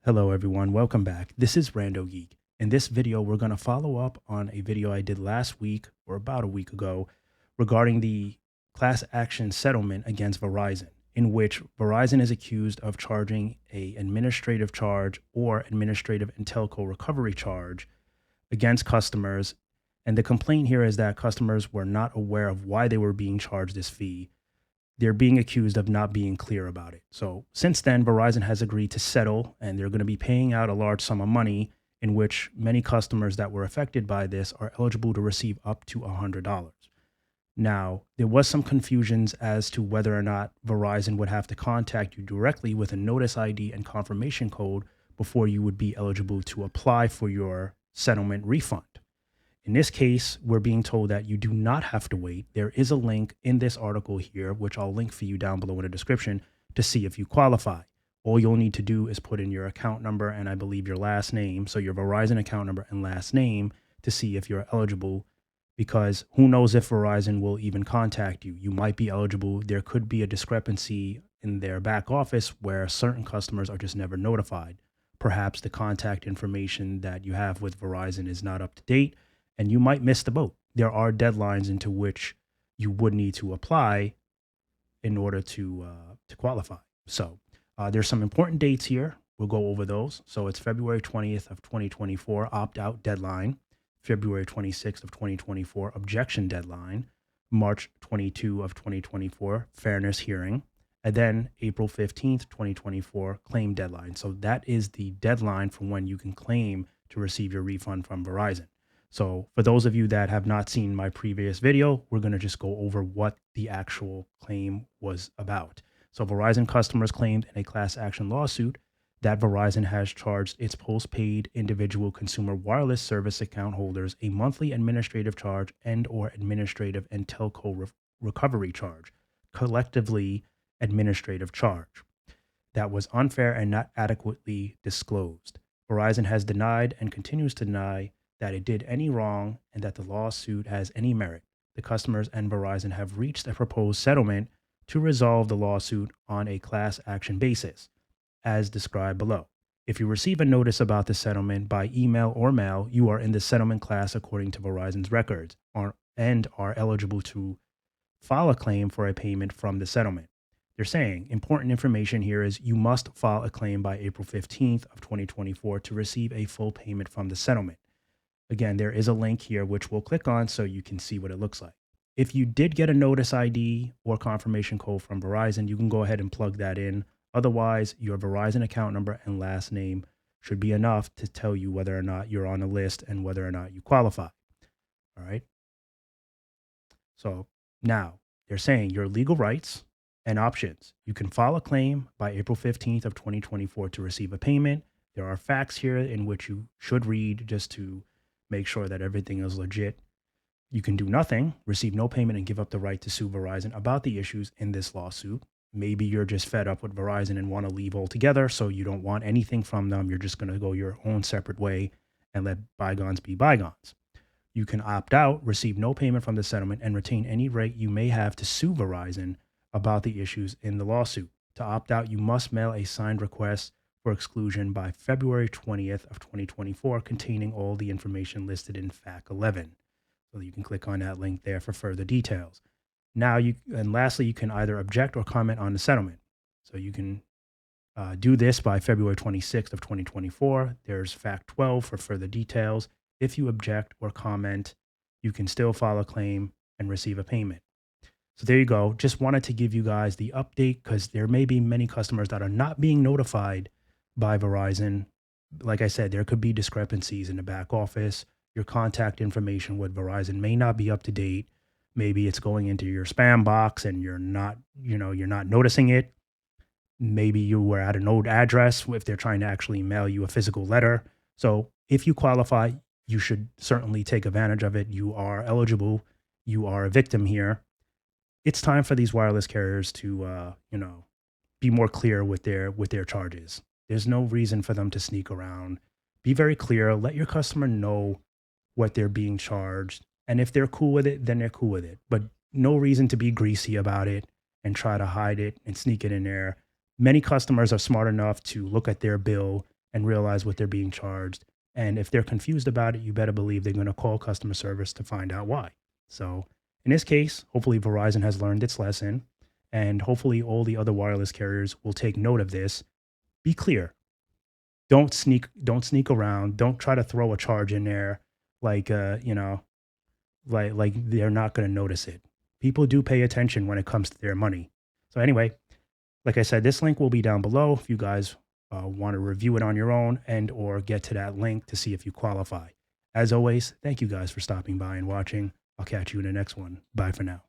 Hello everyone, welcome back. This is RandoGEEK. In this video, we're going to follow up on a video I did last week or about a week ago regarding the class action settlement against Verizon, in which Verizon is accused of charging a administrative charge or administrative and telco recovery charge against customers. And the complaint here is that customers were not aware of why they were being charged this fee. They're being accused of not being clear about it. So since then, Verizon has agreed to settle, and they're going to be paying out a large sum of money, in which many customers that were affected by this are eligible to receive up to $100. Now, there was some confusions as to whether or not Verizon would have to contact you directly with a notice ID and confirmation code before you would be eligible to apply for your settlement refund. In this case, we're being told that you do not have to wait. There is a link in this article here, which I'll link for you down below in the description, to see if you qualify. All you'll need to do is put in your account number and I believe your last name, so your Verizon account number and last name, to see if you're eligible, because who knows if Verizon will even contact you. You might be eligible. There could be a discrepancy in their back office where certain customers are just never notified. Perhaps the contact information that you have with Verizon is not up to date, and you might miss the boat. There are deadlines into which you would need to apply in order to qualify. So there's some important dates here. We'll go over those. So it's February 20th of 2024, opt-out deadline. February 26th of 2024, objection deadline. March 22 of 2024, fairness hearing. And then April 15th, 2024, claim deadline. So that is the deadline for when you can claim to receive your refund from Verizon. So for those of you that have not seen my previous video, we're going to just go over what the actual claim was about. So Verizon customers claimed in a class action lawsuit that Verizon has charged its postpaid individual consumer wireless service account holders a monthly administrative charge and or administrative and telco recovery charge, collectively administrative charge, that was unfair and not adequately disclosed. Verizon has denied and continues to deny that it did any wrong and that the lawsuit has any merit. The customers and Verizon have reached a proposed settlement to resolve the lawsuit on a class action basis, as described below. If you receive a notice about the settlement by email or mail, you are in the settlement class according to Verizon's records and are eligible to file a claim for a payment from the settlement. They're saying important information here is you must file a claim by April 15th of 2024 to receive a full payment from the settlement. Again, there is a link here which we'll click on so you can see what it looks like. If you did get a notice ID or confirmation code from Verizon, you can go ahead and plug that in. Otherwise, your Verizon account number and last name should be enough to tell you whether or not you're on a list and whether or not you qualify. All right. So now they're saying your legal rights and options. You can file a claim by April 15th of 2024 to receive a payment. There are facts here in which you should read just to make sure that everything is legit. You can do nothing, receive no payment, and give up the right to sue Verizon about the issues in this lawsuit. Maybe you're just fed up with Verizon and want to leave altogether, so you don't want anything from them. You're just going to go your own separate way and let bygones be bygones. You can opt out, receive no payment from the settlement, and retain any right you may have to sue Verizon about the issues in the lawsuit. To opt out, you must mail a signed request for exclusion by February 20th of 2024, containing all the information listed in FAQ 11. So you can click on that link there for further details. Now, lastly, you can either object or comment on the settlement. So you can do this by February 26th of 2024. There's FAQ 12 for further details. If you object or comment, you can still file a claim and receive a payment. So there you go. Just wanted to give you guys the update because there may be many customers that are not being notified by Verizon. Like I said, there could be discrepancies in the back office. Your contact information with Verizon may not be up to date. Maybe it's going into your spam box and you're not noticing it. Maybe you were at an old address if they're trying to actually mail you a physical letter. So if you qualify, you should certainly take advantage of it. You are eligible. You are a victim here. It's time for these wireless carriers to, be more clear with their charges. There's no reason for them to sneak around. Be very clear. Let your customer know what they're being charged. And if they're cool with it, then they're cool with it. But no reason to be greasy about it and try to hide it and sneak it in there. Many customers are smart enough to look at their bill and realize what they're being charged. And if they're confused about it, you better believe they're going to call customer service to find out why. So in this case, hopefully Verizon has learned its lesson, and hopefully all the other wireless carriers will take note of this. Be clear. Don't sneak around. Don't try to throw a charge in there like like they're not going to notice it. People do pay attention when it comes to their money. So anyway, like I said, this link will be down below if you guys want to review it on your own and or get to that link to see if you qualify. As always, thank you guys for stopping by and watching. I'll catch you in the next one. Bye for now.